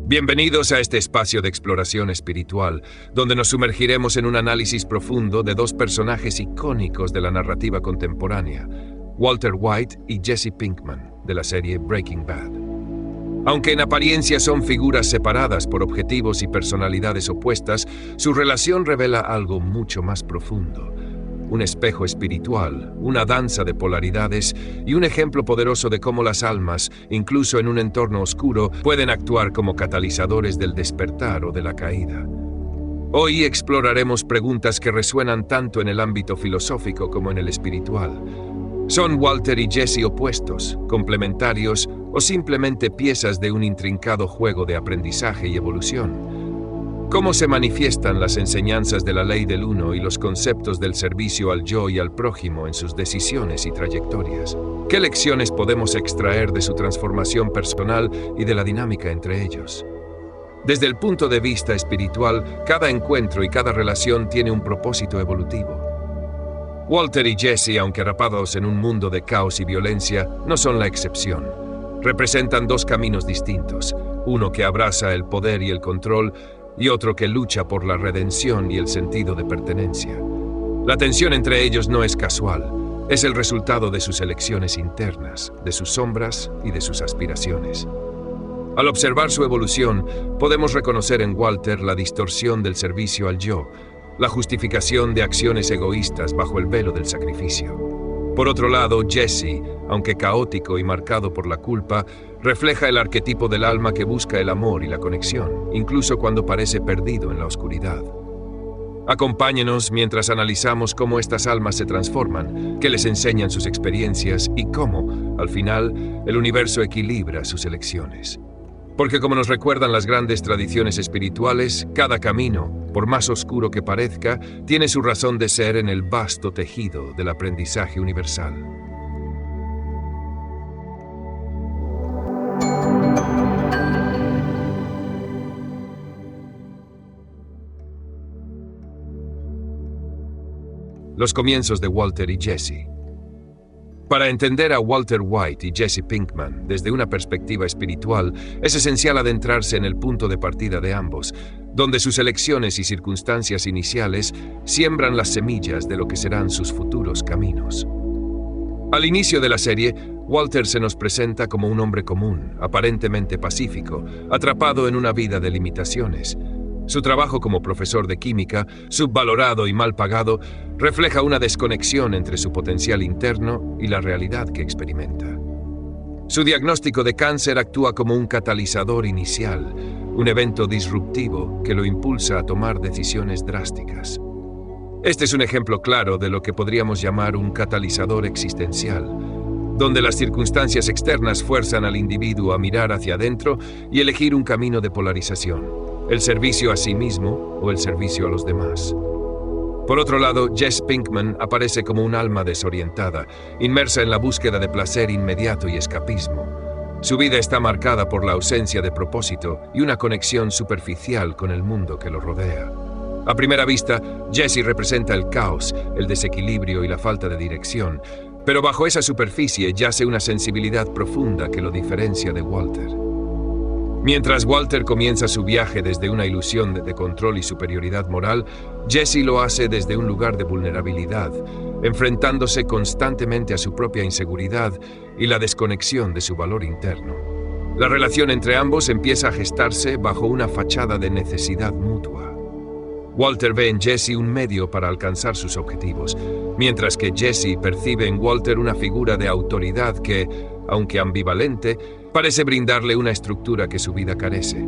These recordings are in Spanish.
Bienvenidos a este espacio de exploración espiritual, donde nos sumergiremos en un análisis profundo de dos personajes icónicos de la narrativa contemporánea, Walter White y Jesse Pinkman, de la serie Breaking Bad. Aunque en apariencia son figuras separadas por objetivos y personalidades opuestas, su relación revela algo mucho más profundo. Un espejo espiritual, una danza de polaridades y un ejemplo poderoso de cómo las almas, incluso en un entorno oscuro, pueden actuar como catalizadores del despertar o de la caída. Hoy exploraremos preguntas que resuenan tanto en el ámbito filosófico como en el espiritual. ¿Son Walter y Jesse opuestos, complementarios o simplemente piezas de un intrincado juego de aprendizaje y evolución? ¿Cómo se manifiestan las enseñanzas de la ley del uno y los conceptos del servicio al yo y al prójimo en sus decisiones y trayectorias? ¿Qué lecciones podemos extraer de su transformación personal y de la dinámica entre ellos? Desde el punto de vista espiritual, cada encuentro y cada relación tiene un propósito evolutivo. Walter y Jesse, aunque atrapados en un mundo de caos y violencia, no son la excepción. Representan dos caminos distintos, uno que abraza el poder y el control, y otro que lucha por la redención y el sentido de pertenencia. La tensión entre ellos no es casual, es el resultado de sus elecciones internas, de sus sombras y de sus aspiraciones. Al observar su evolución, podemos reconocer en Walter la distorsión del servicio al yo, la justificación de acciones egoístas bajo el velo del sacrificio. Por otro lado, Jesse, aunque caótico y marcado por la culpa, refleja el arquetipo del alma que busca el amor y la conexión, incluso cuando parece perdido en la oscuridad. Acompáñenos mientras analizamos cómo estas almas se transforman, qué les enseñan sus experiencias y cómo, al final, el universo equilibra sus elecciones. Porque como nos recuerdan las grandes tradiciones espirituales, cada camino, por más oscuro que parezca, tiene su razón de ser en el vasto tejido del aprendizaje universal. Los comienzos de Walter y Jesse. Para entender a Walter White y Jesse Pinkman desde una perspectiva espiritual, es esencial adentrarse en el punto de partida de ambos, donde sus elecciones y circunstancias iniciales siembran las semillas de lo que serán sus futuros caminos. Al inicio de la serie, Walter se nos presenta como un hombre común, aparentemente pacífico, atrapado en una vida de limitaciones. Su trabajo como profesor de química, subvalorado y mal pagado, refleja una desconexión entre su potencial interno y la realidad que experimenta. Su diagnóstico de cáncer actúa como un catalizador inicial, un evento disruptivo que lo impulsa a tomar decisiones drásticas. Este es un ejemplo claro de lo que podríamos llamar un catalizador existencial, donde las circunstancias externas fuerzan al individuo a mirar hacia adentro y elegir un camino de polarización. El servicio a sí mismo o el servicio a los demás. Por otro lado, Jesse Pinkman aparece como un alma desorientada, inmersa en la búsqueda de placer inmediato y escapismo. Su vida está marcada por la ausencia de propósito y una conexión superficial con el mundo que lo rodea. A primera vista, Jesse representa el caos, el desequilibrio y la falta de dirección, pero bajo esa superficie yace una sensibilidad profunda que lo diferencia de Walter. Mientras Walter comienza su viaje desde una ilusión de control y superioridad moral, Jesse lo hace desde un lugar de vulnerabilidad, enfrentándose constantemente a su propia inseguridad y la desconexión de su valor interno. La relación entre ambos empieza a gestarse bajo una fachada de necesidad mutua. Walter ve en Jesse un medio para alcanzar sus objetivos, mientras que Jesse percibe en Walter una figura de autoridad que, aunque ambivalente, parece brindarle una estructura que su vida carece.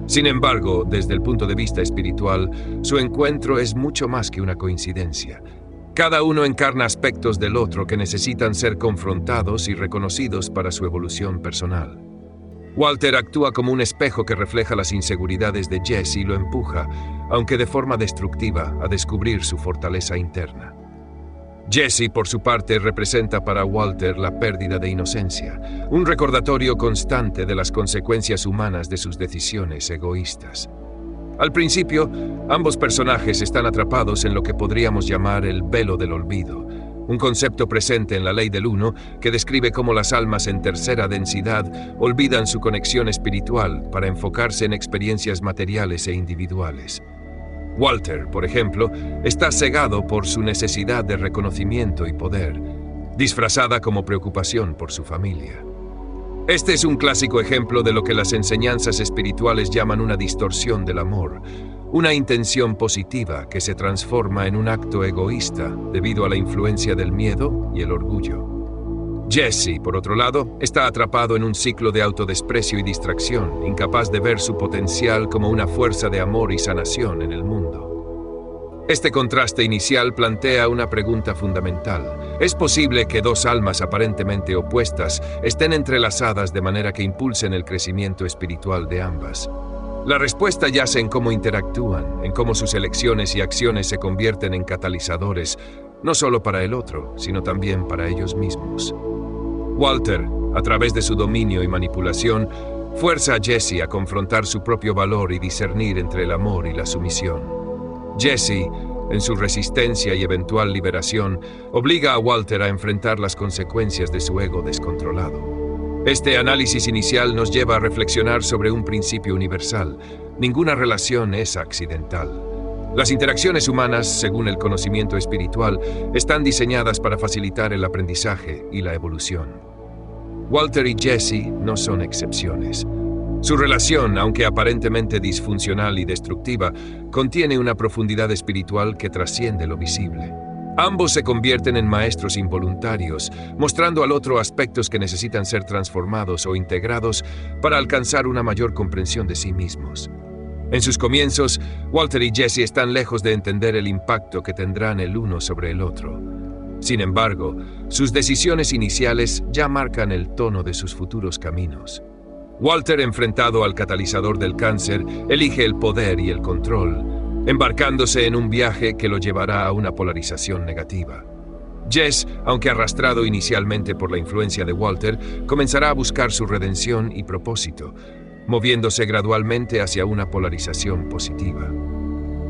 Sin embargo, desde el punto de vista espiritual, su encuentro es mucho más que una coincidencia. Cada uno encarna aspectos del otro que necesitan ser confrontados y reconocidos para su evolución personal. Walter actúa como un espejo que refleja las inseguridades de Jesse y lo empuja, aunque de forma destructiva, a descubrir su fortaleza interna. Jesse, por su parte, representa para Walter la pérdida de inocencia, un recordatorio constante de las consecuencias humanas de sus decisiones egoístas. Al principio, ambos personajes están atrapados en lo que podríamos llamar el velo del olvido, un concepto presente en la ley del uno que describe cómo las almas en tercera densidad olvidan su conexión espiritual para enfocarse en experiencias materiales e individuales. Walter, por ejemplo, está cegado por su necesidad de reconocimiento y poder, disfrazada como preocupación por su familia. Este es un clásico ejemplo de lo que las enseñanzas espirituales llaman una distorsión del amor, una intención positiva que se transforma en un acto egoísta debido a la influencia del miedo y el orgullo. Jesse, por otro lado, está atrapado en un ciclo de autodesprecio y distracción, incapaz de ver su potencial como una fuerza de amor y sanación en el mundo. Este contraste inicial plantea una pregunta fundamental. ¿Es posible que dos almas aparentemente opuestas estén entrelazadas de manera que impulsen el crecimiento espiritual de ambas? La respuesta yace en cómo interactúan, en cómo sus elecciones y acciones se convierten en catalizadores, no solo para el otro, sino también para ellos mismos. Walter, a través de su dominio y manipulación, fuerza a Jesse a confrontar su propio valor y discernir entre el amor y la sumisión. Jesse, en su resistencia y eventual liberación, obliga a Walter a enfrentar las consecuencias de su ego descontrolado. Este análisis inicial nos lleva a reflexionar sobre un principio universal. Ninguna relación es accidental. Las interacciones humanas, según el conocimiento espiritual, están diseñadas para facilitar el aprendizaje y la evolución. Walter y Jesse no son excepciones. Su relación, aunque aparentemente disfuncional y destructiva, contiene una profundidad espiritual que trasciende lo visible. Ambos se convierten en maestros involuntarios, mostrando al otro aspectos que necesitan ser transformados o integrados para alcanzar una mayor comprensión de sí mismos. En sus comienzos, Walter y Jesse están lejos de entender el impacto que tendrán el uno sobre el otro. Sin embargo, sus decisiones iniciales ya marcan el tono de sus futuros caminos. Walter, enfrentado al catalizador del cáncer, elige el poder y el control, embarcándose en un viaje que lo llevará a una polarización negativa. Jess, aunque arrastrado inicialmente por la influencia de Walter, comenzará a buscar su redención y propósito, moviéndose gradualmente hacia una polarización positiva.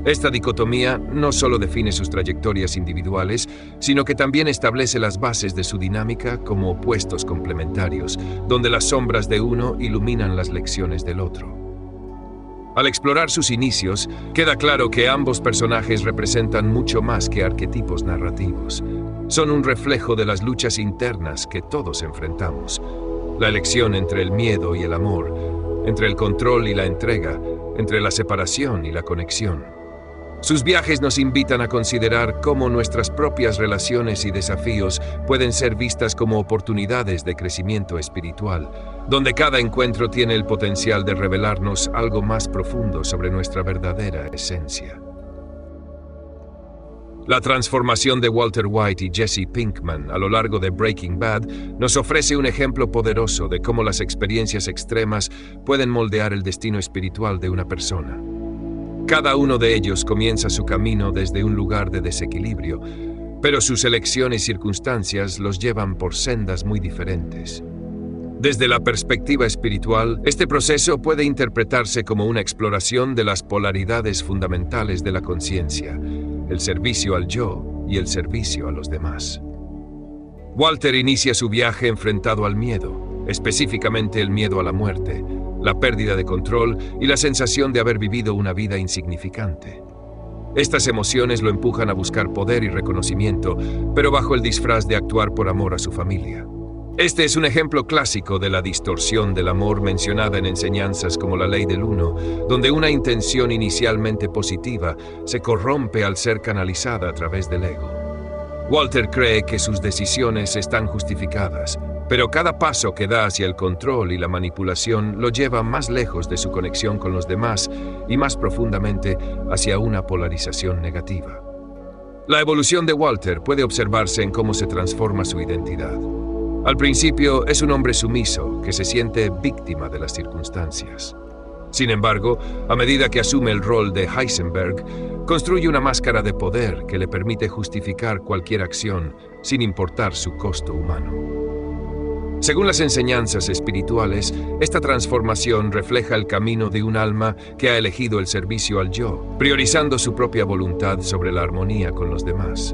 Esta dicotomía no solo define sus trayectorias individuales, sino que también establece las bases de su dinámica como opuestos complementarios, donde las sombras de uno iluminan las lecciones del otro. Al explorar sus inicios, queda claro que ambos personajes representan mucho más que arquetipos narrativos. Son un reflejo de las luchas internas que todos enfrentamos. La elección entre el miedo y el amor, entre el control y la entrega, entre la separación y la conexión. Sus viajes nos invitan a considerar cómo nuestras propias relaciones y desafíos pueden ser vistas como oportunidades de crecimiento espiritual, donde cada encuentro tiene el potencial de revelarnos algo más profundo sobre nuestra verdadera esencia. La transformación de Walter White y Jesse Pinkman a lo largo de Breaking Bad nos ofrece un ejemplo poderoso de cómo las experiencias extremas pueden moldear el destino espiritual de una persona. Cada uno de ellos comienza su camino desde un lugar de desequilibrio, pero sus elecciones y circunstancias los llevan por sendas muy diferentes. Desde la perspectiva espiritual, este proceso puede interpretarse como una exploración de las polaridades fundamentales de la conciencia, el servicio al yo y el servicio a los demás. Walter inicia su viaje enfrentado al miedo, específicamente el miedo a la muerte, la pérdida de control y la sensación de haber vivido una vida insignificante. Estas emociones lo empujan a buscar poder y reconocimiento, pero bajo el disfraz de actuar por amor a su familia. Este es un ejemplo clásico de la distorsión del amor mencionada en enseñanzas como la ley del uno, donde una intención inicialmente positiva se corrompe al ser canalizada a través del ego. Walter cree que sus decisiones están justificadas, pero cada paso que da hacia el control y la manipulación lo lleva más lejos de su conexión con los demás y más profundamente hacia una polarización negativa. La evolución de Walter puede observarse en cómo se transforma su identidad. Al principio es un hombre sumiso que se siente víctima de las circunstancias. Sin embargo, a medida que asume el rol de Heisenberg, construye una máscara de poder que le permite justificar cualquier acción sin importar su costo humano. Según las enseñanzas espirituales, esta transformación refleja el camino de un alma que ha elegido el servicio al yo, priorizando su propia voluntad sobre la armonía con los demás.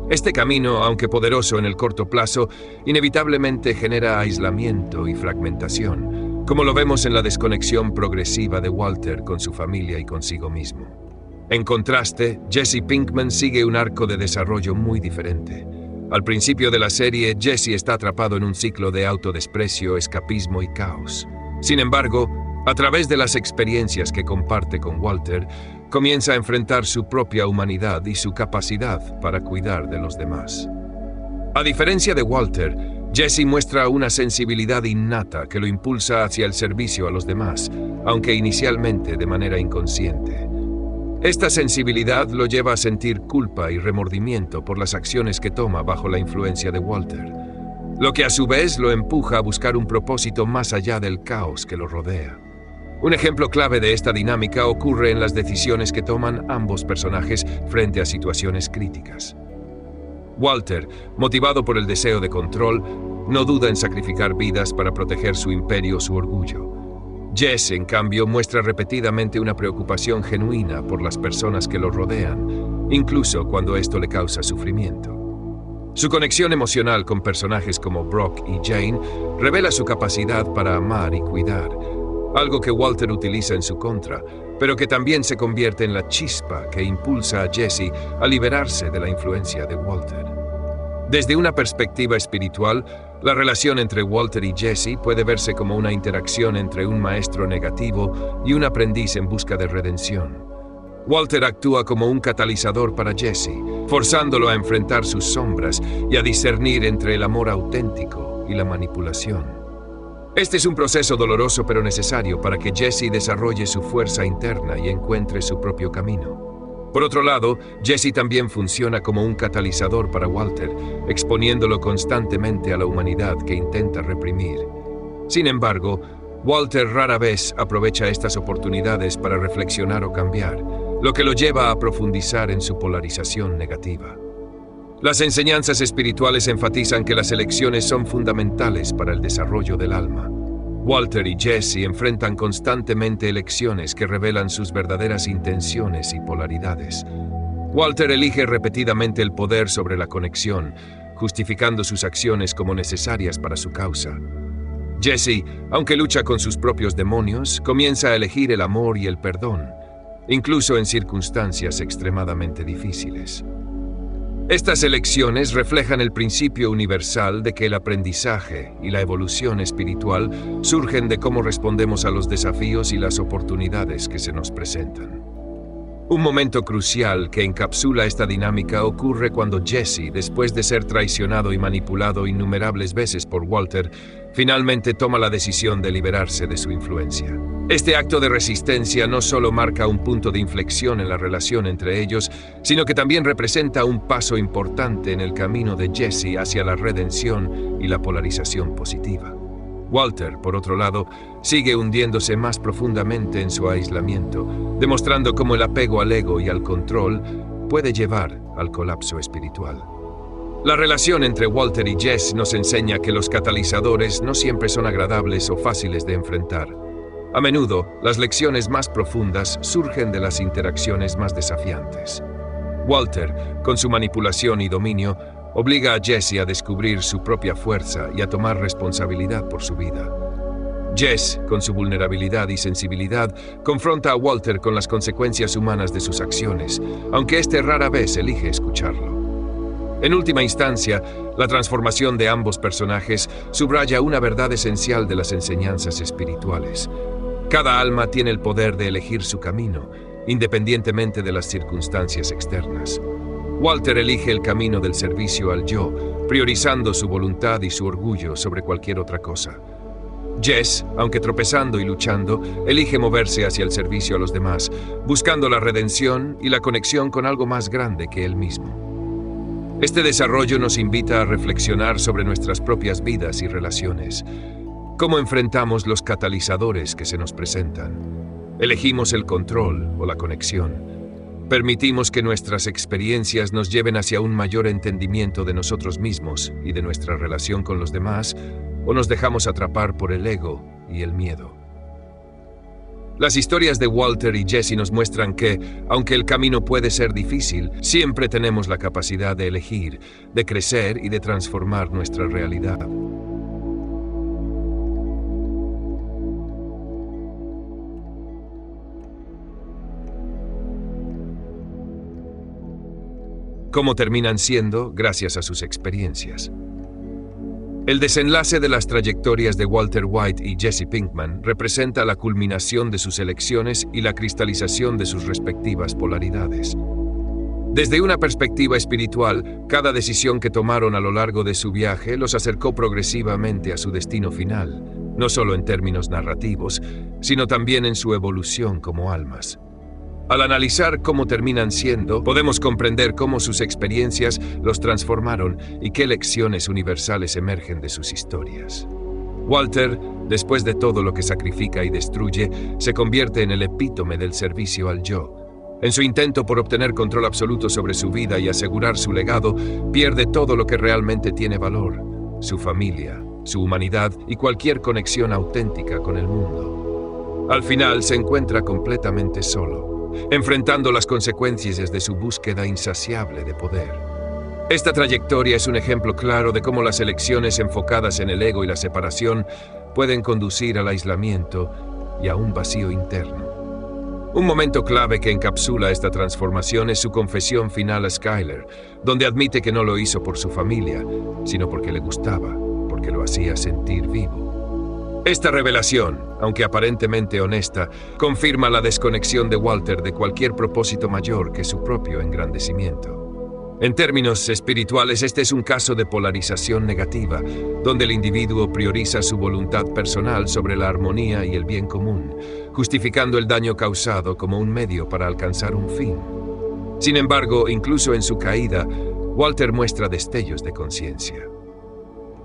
Este camino, aunque poderoso en el corto plazo, inevitablemente genera aislamiento y fragmentación, como lo vemos en la desconexión progresiva de Walter con su familia y consigo mismo. En contraste, Jesse Pinkman sigue un arco de desarrollo muy diferente. Al principio de la serie, Jesse está atrapado en un ciclo de autodesprecio, escapismo y caos. Sin embargo, a través de las experiencias que comparte con Walter, comienza a enfrentar su propia humanidad y su capacidad para cuidar de los demás. A diferencia de Walter, Jesse muestra una sensibilidad innata que lo impulsa hacia el servicio a los demás, aunque inicialmente de manera inconsciente. Esta sensibilidad lo lleva a sentir culpa y remordimiento por las acciones que toma bajo la influencia de Walter, lo que a su vez lo empuja a buscar un propósito más allá del caos que lo rodea. Un ejemplo clave de esta dinámica ocurre en las decisiones que toman ambos personajes frente a situaciones críticas. Walter, motivado por el deseo de control, no duda en sacrificar vidas para proteger su imperio o su orgullo. Jess, en cambio, muestra repetidamente una preocupación genuina por las personas que lo rodean, incluso cuando esto le causa sufrimiento. Su conexión emocional con personajes como Brock y Jane revela su capacidad para amar y cuidar, algo que Walter utiliza en su contra, pero que también se convierte en la chispa que impulsa a Jesse a liberarse de la influencia de Walter. Desde una perspectiva espiritual, la relación entre Walter y Jesse puede verse como una interacción entre un maestro negativo y un aprendiz en busca de redención. Walter actúa como un catalizador para Jesse, forzándolo a enfrentar sus sombras y a discernir entre el amor auténtico y la manipulación. Este es un proceso doloroso pero necesario para que Jesse desarrolle su fuerza interna y encuentre su propio camino. Por otro lado, Jesse también funciona como un catalizador para Walter, exponiéndolo constantemente a la humanidad que intenta reprimir. Sin embargo, Walter rara vez aprovecha estas oportunidades para reflexionar o cambiar, lo que lo lleva a profundizar en su polarización negativa. Las enseñanzas espirituales enfatizan que las elecciones son fundamentales para el desarrollo del alma. Walter y Jesse enfrentan constantemente elecciones que revelan sus verdaderas intenciones y polaridades. Walter elige repetidamente el poder sobre la conexión, justificando sus acciones como necesarias para su causa. Jesse, aunque lucha con sus propios demonios, comienza a elegir el amor y el perdón, incluso en circunstancias extremadamente difíciles. Estas elecciones reflejan el principio universal de que el aprendizaje y la evolución espiritual surgen de cómo respondemos a los desafíos y las oportunidades que se nos presentan. Un momento crucial que encapsula esta dinámica ocurre cuando Jesse, después de ser traicionado y manipulado innumerables veces por Walter, finalmente toma la decisión de liberarse de su influencia. Este acto de resistencia no solo marca un punto de inflexión en la relación entre ellos, sino que también representa un paso importante en el camino de Jesse hacia la redención y la polarización positiva. Walter, por otro lado, sigue hundiéndose más profundamente en su aislamiento, demostrando cómo el apego al ego y al control puede llevar al colapso espiritual. La relación entre Walter y Jess nos enseña que los catalizadores no siempre son agradables o fáciles de enfrentar. A menudo, las lecciones más profundas surgen de las interacciones más desafiantes. Walter, con su manipulación y dominio, obliga a Jesse a descubrir su propia fuerza y a tomar responsabilidad por su vida. Jess, con su vulnerabilidad y sensibilidad, confronta a Walter con las consecuencias humanas de sus acciones, aunque éste rara vez elige escucharlo. En última instancia, la transformación de ambos personajes subraya una verdad esencial de las enseñanzas espirituales. Cada alma tiene el poder de elegir su camino, independientemente de las circunstancias externas. Walter elige el camino del servicio al yo, priorizando su voluntad y su orgullo sobre cualquier otra cosa. Jess, aunque tropezando y luchando, elige moverse hacia el servicio a los demás, buscando la redención y la conexión con algo más grande que él mismo. Este desarrollo nos invita a reflexionar sobre nuestras propias vidas y relaciones. ¿Cómo enfrentamos los catalizadores que se nos presentan? ¿Elegimos el control o la conexión? ¿Permitimos que nuestras experiencias nos lleven hacia un mayor entendimiento de nosotros mismos y de nuestra relación con los demás, o nos dejamos atrapar por el ego y el miedo? Las historias de Walter y Jesse nos muestran que, aunque el camino puede ser difícil, siempre tenemos la capacidad de elegir, de crecer y de transformar nuestra realidad. ¿Cómo terminan siendo gracias a sus experiencias? El desenlace de las trayectorias de Walter White y Jesse Pinkman representa la culminación de sus elecciones y la cristalización de sus respectivas polaridades. Desde una perspectiva espiritual, cada decisión que tomaron a lo largo de su viaje los acercó progresivamente a su destino final, no solo en términos narrativos, sino también en su evolución como almas. Al analizar cómo terminan siendo, podemos comprender cómo sus experiencias los transformaron y qué lecciones universales emergen de sus historias. Walter, después de todo lo que sacrifica y destruye, se convierte en el epítome del servicio al yo. En su intento por obtener control absoluto sobre su vida y asegurar su legado, pierde todo lo que realmente tiene valor: su familia, su humanidad y cualquier conexión auténtica con el mundo. Al final se encuentra completamente solo, enfrentando las consecuencias de su búsqueda insaciable de poder. Esta trayectoria es un ejemplo claro de cómo las elecciones enfocadas en el ego y la separación pueden conducir al aislamiento y a un vacío interno. Un momento clave que encapsula esta transformación es su confesión final a Skyler, donde admite que no lo hizo por su familia, sino porque le gustaba, porque lo hacía sentir vivo. Esta revelación, aunque aparentemente honesta, confirma la desconexión de Walter de cualquier propósito mayor que su propio engrandecimiento. En términos espirituales, este es un caso de polarización negativa, donde el individuo prioriza su voluntad personal sobre la armonía y el bien común, justificando el daño causado como un medio para alcanzar un fin. Sin embargo, incluso en su caída, Walter muestra destellos de conciencia.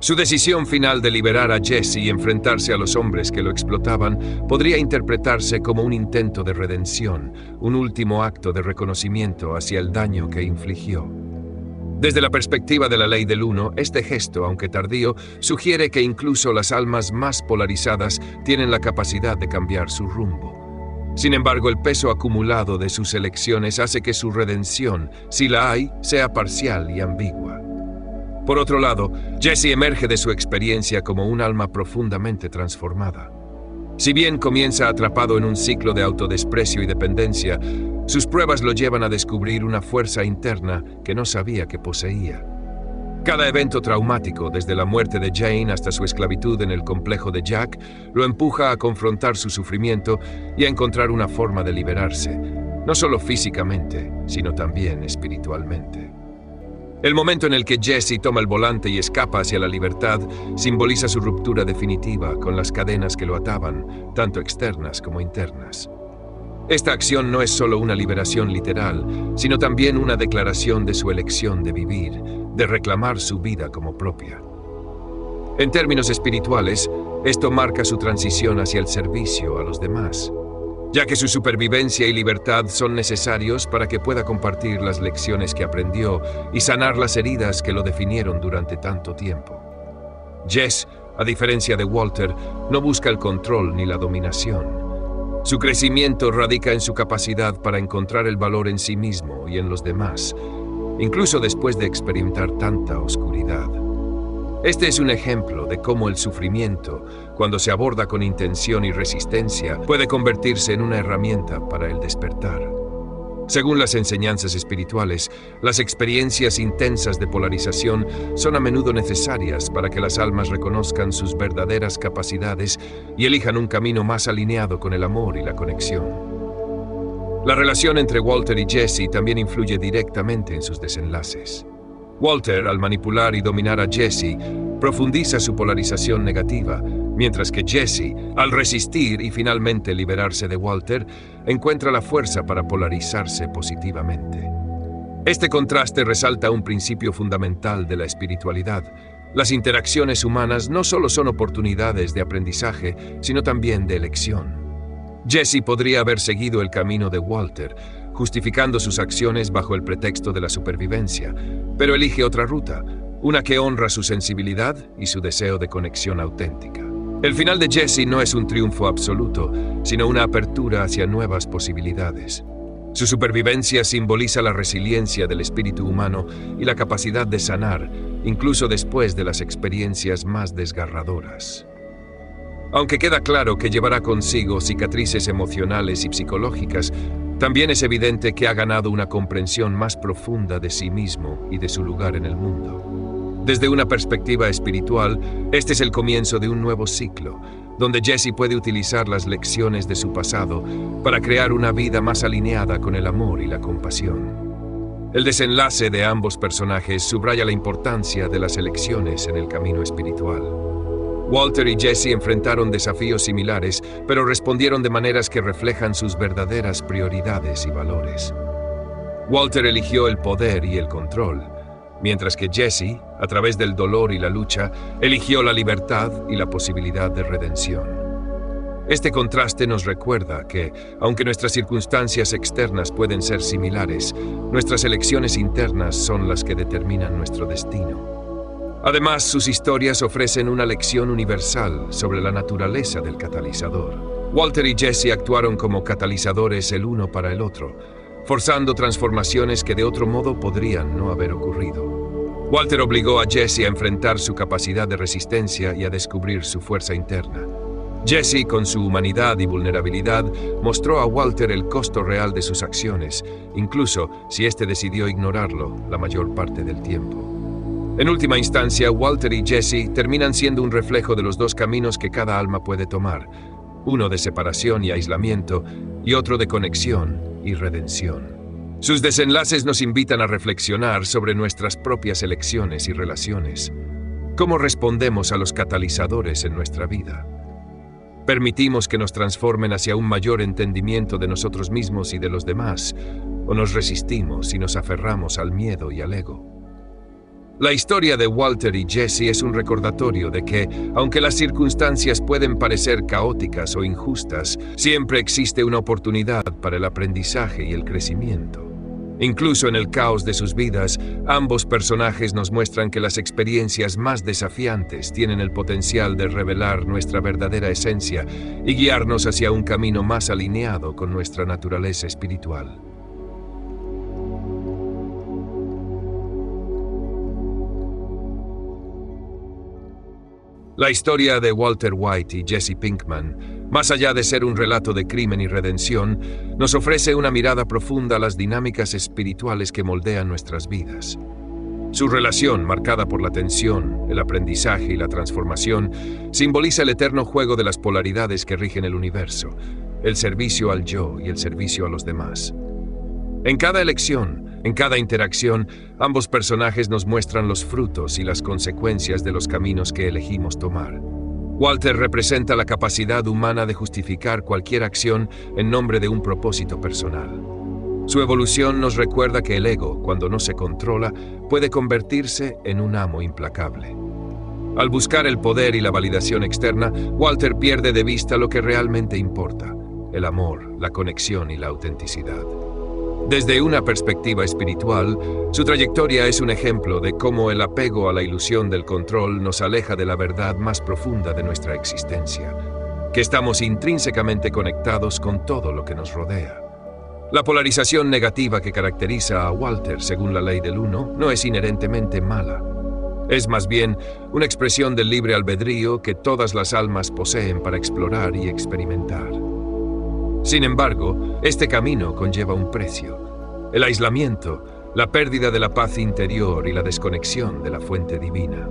Su decisión final de liberar a Jesse y enfrentarse a los hombres que lo explotaban podría interpretarse como un intento de redención, un último acto de reconocimiento hacia el daño que infligió. Desde la perspectiva de la ley del uno, este gesto, aunque tardío, sugiere que incluso las almas más polarizadas tienen la capacidad de cambiar su rumbo. Sin embargo, el peso acumulado de sus elecciones hace que su redención, si la hay, sea parcial y ambigua. Por otro lado, Jesse emerge de su experiencia como un alma profundamente transformada. Si bien comienza atrapado en un ciclo de autodesprecio y dependencia, sus pruebas lo llevan a descubrir una fuerza interna que no sabía que poseía. Cada evento traumático, desde la muerte de Jane hasta su esclavitud en el complejo de Jack, lo empuja a confrontar su sufrimiento y a encontrar una forma de liberarse, no solo físicamente, sino también espiritualmente. El momento en el que Jesse toma el volante y escapa hacia la libertad simboliza su ruptura definitiva con las cadenas que lo ataban, tanto externas como internas. Esta acción no es solo una liberación literal, sino también una declaración de su elección de vivir, de reclamar su vida como propia. En términos espirituales, esto marca su transición hacia el servicio a los demás, ya que su supervivencia y libertad son necesarios para que pueda compartir las lecciones que aprendió y sanar las heridas que lo definieron durante tanto tiempo. Jess, a diferencia de Walter, no busca el control ni la dominación. Su crecimiento radica en su capacidad para encontrar el valor en sí mismo y en los demás, incluso después de experimentar tanta oscuridad. Este es un ejemplo de cómo el sufrimiento, cuando se aborda con intención y resistencia, puede convertirse en una herramienta para el despertar. Según las enseñanzas espirituales, las experiencias intensas de polarización son a menudo necesarias para que las almas reconozcan sus verdaderas capacidades y elijan un camino más alineado con el amor y la conexión. La relación entre Walter y Jesse también influye directamente en sus desenlaces. Walter, al manipular y dominar a Jesse, profundiza su polarización negativa, mientras que Jesse, al resistir y finalmente liberarse de Walter, encuentra la fuerza para polarizarse positivamente. Este contraste resalta un principio fundamental de la espiritualidad. Las interacciones humanas no solo son oportunidades de aprendizaje, sino también de elección. Jesse podría haber seguido el camino de Walter, justificando sus acciones bajo el pretexto de la supervivencia, pero elige otra ruta, una que honra su sensibilidad y su deseo de conexión auténtica. El final de Jesse no es un triunfo absoluto, sino una apertura hacia nuevas posibilidades. Su supervivencia simboliza la resiliencia del espíritu humano y la capacidad de sanar, incluso después de las experiencias más desgarradoras. Aunque queda claro que llevará consigo cicatrices emocionales y psicológicas, también es evidente que ha ganado una comprensión más profunda de sí mismo y de su lugar en el mundo. Desde una perspectiva espiritual, este es el comienzo de un nuevo ciclo, donde Jesse puede utilizar las lecciones de su pasado para crear una vida más alineada con el amor y la compasión. El desenlace de ambos personajes subraya la importancia de las elecciones en el camino espiritual. Walter y Jesse enfrentaron desafíos similares, pero respondieron de maneras que reflejan sus verdaderas prioridades y valores. Walter eligió el poder y el control, mientras que Jesse, a través del dolor y la lucha, eligió la libertad y la posibilidad de redención. Este contraste nos recuerda que, aunque nuestras circunstancias externas pueden ser similares, nuestras elecciones internas son las que determinan nuestro destino. Además, sus historias ofrecen una lección universal sobre la naturaleza del catalizador. Walter y Jesse actuaron como catalizadores el uno para el otro, forzando transformaciones que de otro modo podrían no haber ocurrido. Walter obligó a Jesse a enfrentar su capacidad de resistencia y a descubrir su fuerza interna. Jesse, con su humanidad y vulnerabilidad, mostró a Walter el costo real de sus acciones, incluso si éste decidió ignorarlo la mayor parte del tiempo. En última instancia, Walter y Jesse terminan siendo un reflejo de los dos caminos que cada alma puede tomar, uno de separación y aislamiento y otro de conexión y redención. Sus desenlaces nos invitan a reflexionar sobre nuestras propias elecciones y relaciones. ¿Cómo respondemos a los catalizadores en nuestra vida? ¿Permitimos que nos transformen hacia un mayor entendimiento de nosotros mismos y de los demás? ¿O nos resistimos y nos aferramos al miedo y al ego? La historia de Walter y Jesse es un recordatorio de que, aunque las circunstancias pueden parecer caóticas o injustas, siempre existe una oportunidad para el aprendizaje y el crecimiento. Incluso en el caos de sus vidas, ambos personajes nos muestran que las experiencias más desafiantes tienen el potencial de revelar nuestra verdadera esencia y guiarnos hacia un camino más alineado con nuestra naturaleza espiritual. La historia de Walter White y Jesse Pinkman, más allá de ser un relato de crimen y redención, nos ofrece una mirada profunda a las dinámicas espirituales que moldean nuestras vidas. Su relación, marcada por la tensión, el aprendizaje y la transformación, simboliza el eterno juego de las polaridades que rigen el universo, el servicio al yo y el servicio a los demás. En cada elección, en cada interacción, ambos personajes nos muestran los frutos y las consecuencias de los caminos que elegimos tomar. Walter representa la capacidad humana de justificar cualquier acción en nombre de un propósito personal. Su evolución nos recuerda que el ego, cuando no se controla, puede convertirse en un amo implacable. Al buscar el poder y la validación externa, Walter pierde de vista lo que realmente importa: el amor, la conexión y la autenticidad. Desde una perspectiva espiritual, su trayectoria es un ejemplo de cómo el apego a la ilusión del control nos aleja de la verdad más profunda de nuestra existencia, que estamos intrínsecamente conectados con todo lo que nos rodea. La polarización negativa que caracteriza a Walter, según la ley del uno, no es inherentemente mala. Es más bien una expresión del libre albedrío que todas las almas poseen para explorar y experimentar. Sin embargo, este camino conlleva un precio: el aislamiento, la pérdida de la paz interior y la desconexión de la fuente divina.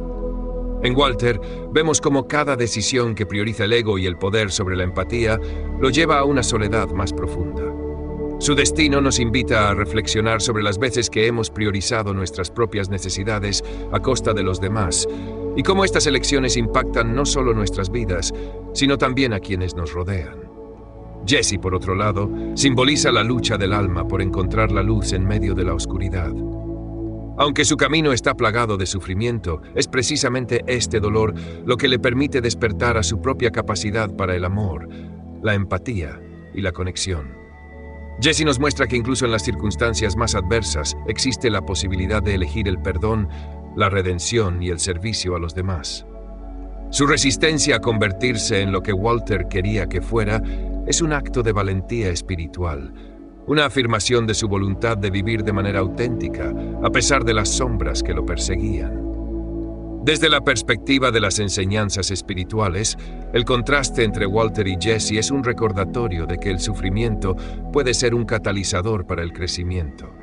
En Walter, vemos cómo cada decisión que prioriza el ego y el poder sobre la empatía lo lleva a una soledad más profunda. Su destino nos invita a reflexionar sobre las veces que hemos priorizado nuestras propias necesidades a costa de los demás, y cómo estas elecciones impactan no solo nuestras vidas, sino también a quienes nos rodean. Jesse, por otro lado, simboliza la lucha del alma por encontrar la luz en medio de la oscuridad. Aunque su camino está plagado de sufrimiento, es precisamente este dolor lo que le permite despertar a su propia capacidad para el amor, la empatía y la conexión. Jesse nos muestra que incluso en las circunstancias más adversas existe la posibilidad de elegir el perdón, la redención y el servicio a los demás. Su resistencia a convertirse en lo que Walter quería que fuera es un acto de valentía espiritual, una afirmación de su voluntad de vivir de manera auténtica, a pesar de las sombras que lo perseguían. Desde la perspectiva de las enseñanzas espirituales, el contraste entre Walter y Jesse es un recordatorio de que el sufrimiento puede ser un catalizador para el crecimiento.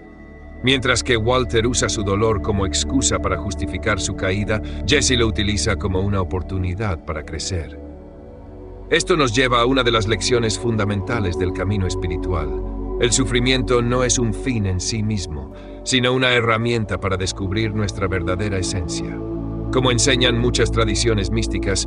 Mientras que Walter usa su dolor como excusa para justificar su caída, Jesse lo utiliza como una oportunidad para crecer. Esto nos lleva a una de las lecciones fundamentales del camino espiritual. El sufrimiento no es un fin en sí mismo, sino una herramienta para descubrir nuestra verdadera esencia. Como enseñan muchas tradiciones místicas,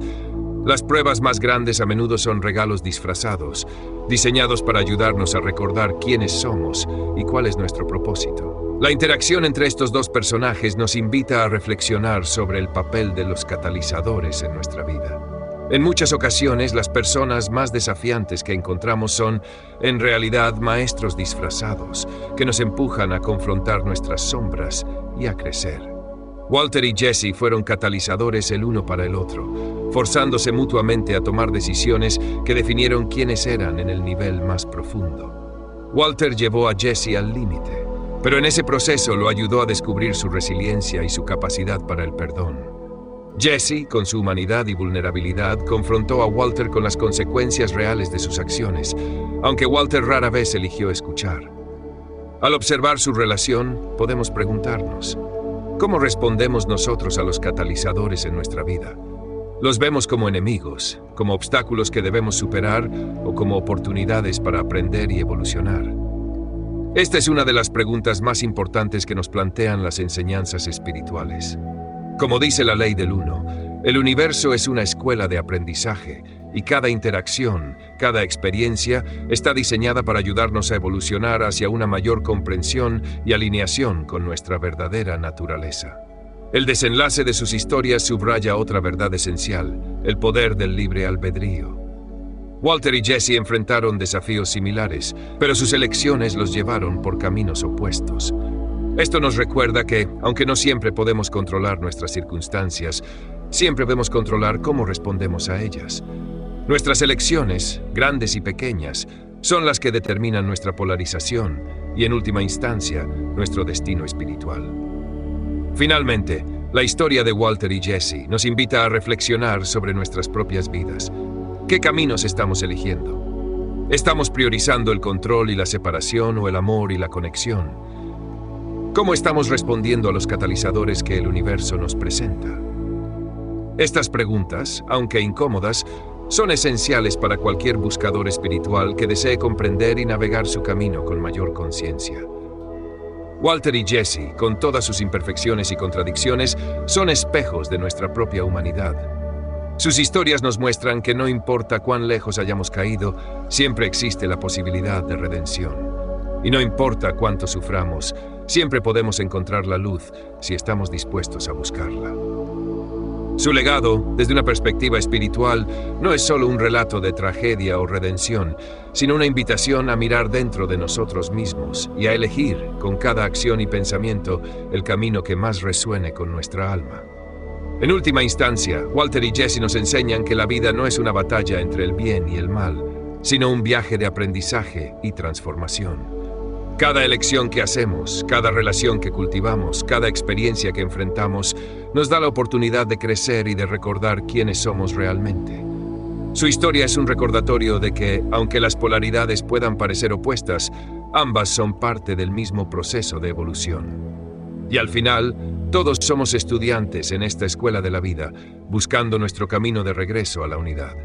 las pruebas más grandes a menudo son regalos disfrazados, diseñados para ayudarnos a recordar quiénes somos y cuál es nuestro propósito. La interacción entre estos dos personajes nos invita a reflexionar sobre el papel de los catalizadores en nuestra vida. En muchas ocasiones, las personas más desafiantes que encontramos son, en realidad, maestros disfrazados, que nos empujan a confrontar nuestras sombras y a crecer. Walter y Jesse fueron catalizadores el uno para el otro, forzándose mutuamente a tomar decisiones que definieron quiénes eran en el nivel más profundo. Walter llevó a Jesse al límite, pero en ese proceso lo ayudó a descubrir su resiliencia y su capacidad para el perdón. Jesse, con su humanidad y vulnerabilidad, confrontó a Walter con las consecuencias reales de sus acciones, aunque Walter rara vez eligió escuchar. Al observar su relación, podemos preguntarnos, ¿cómo respondemos nosotros a los catalizadores en nuestra vida? ¿Los vemos como enemigos, como obstáculos que debemos superar o como oportunidades para aprender y evolucionar? Esta es una de las preguntas más importantes que nos plantean las enseñanzas espirituales. Como dice la ley del uno, el universo es una escuela de aprendizaje y cada interacción, cada experiencia está diseñada para ayudarnos a evolucionar hacia una mayor comprensión y alineación con nuestra verdadera naturaleza. El desenlace de sus historias subraya otra verdad esencial, el poder del libre albedrío. Walter y Jesse enfrentaron desafíos similares, pero sus elecciones los llevaron por caminos opuestos. Esto nos recuerda que, aunque no siempre podemos controlar nuestras circunstancias, siempre podemos controlar cómo respondemos a ellas. Nuestras elecciones, grandes y pequeñas, son las que determinan nuestra polarización y, en última instancia, nuestro destino espiritual. Finalmente, la historia de Walter y Jesse nos invita a reflexionar sobre nuestras propias vidas. ¿Qué caminos estamos eligiendo? ¿Estamos priorizando el control y la separación o el amor y la conexión? ¿Cómo estamos respondiendo a los catalizadores que el universo nos presenta? Estas preguntas, aunque incómodas, son esenciales para cualquier buscador espiritual que desee comprender y navegar su camino con mayor conciencia. Walter y Jesse, con todas sus imperfecciones y contradicciones, son espejos de nuestra propia humanidad. Sus historias nos muestran que no importa cuán lejos hayamos caído, siempre existe la posibilidad de redención. Y no importa cuánto suframos, siempre podemos encontrar la luz si estamos dispuestos a buscarla. Su legado, desde una perspectiva espiritual, no es solo un relato de tragedia o redención, sino una invitación a mirar dentro de nosotros mismos y a elegir, con cada acción y pensamiento, el camino que más resuene con nuestra alma. En última instancia, Walter y Jesse nos enseñan que la vida no es una batalla entre el bien y el mal, sino un viaje de aprendizaje y transformación. Cada elección que hacemos, cada relación que cultivamos, cada experiencia que enfrentamos, nos da la oportunidad de crecer y de recordar quiénes somos realmente. Su historia es un recordatorio de que, aunque las polaridades puedan parecer opuestas, ambas son parte del mismo proceso de evolución. Y al final, todos somos estudiantes en esta escuela de la vida, buscando nuestro camino de regreso a la unidad.